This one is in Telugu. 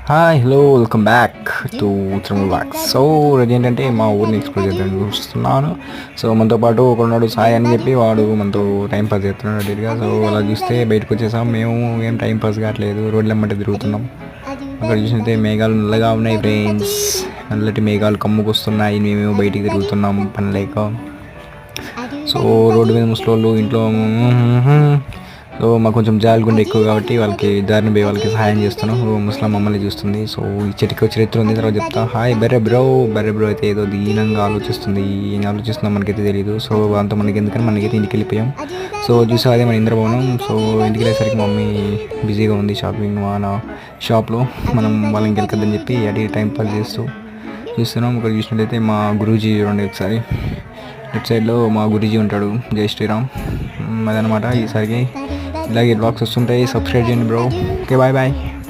Hi hello welcome back to త్రిముల్ బ్యాక్. సో ఇది ఏంటంటే మా ఊరిని ఎక్స్ప్లోర్ చేద్దామని చూస్తున్నాను. సో మనతో పాటు ఒకడున్నాడు సాయి అని చెప్పి, వాడు మనతో టైం పాస్ చేస్తున్నాడు అడిగా. సో అలా చూస్తే బయటకు వచ్చేసాం. మేము ఏం టైం పాస్ కావట్లేదు, రోడ్ల వెంబడి తిరుగుతున్నాం. అక్కడ చూసినట్టే మేఘాలు నల్లగా ఉన్నాయి ఫ్రెండ్స్, నల్లటి మేఘాలు కమ్ముకొస్తున్నాయి. మేమేమో బయటికి తిరుగుతున్నాం పని లేక. సో రోడ్డు మీద ముసలోళ్ళు ఇంట్లో. సో మాకు కొంచెం జాలిగుండె ఎక్కువ కాబట్టి వాళ్ళకి దారిని పోయి వాళ్ళకి సహాయం చేస్తున్నాం. ముస్లిం మమ్మల్ని చూస్తుంది. సో ఈ చెట్టుకి చరిత్ర ఉంది, తర్వాత చెప్తా. హాయ్ బర్రె బ్రో అయితే ఏదో దీనంగా ఆలోచిస్తుంది. ఏం ఆలోచిస్తుందో మనకైతే తెలియదు. సో అంత మనకి ఎందుకని మనకైతే ఇంటికి వెళ్ళిపోయాం. సో చూసా అదే మన ఇంద్రభవనం. సో ఇంటికి వెళ్ళేసరికి మమ్మీ బిజీగా ఉంది షాపింగ్ మన షాప్లో. మనం వాళ్ళకి వెళ్ళకద్దని చెప్పి అడిగి టైం పాస్ చేస్తూ చూస్తున్నాం. ఇక్కడ చూసినట్లయితే మా గురూజీ చూడండి ఒకసారి. లెఫ్ట్ సైడ్లో మా గురూజీ ఉంటాడు, జై శ్రీరామ్. అదనమాట ఈసారికి ఇలాగే బ్లాగ్స్ వస్తుంటాయి. సబ్స్క్రైబ్ చేయండి బ్రో. Okay bye bye.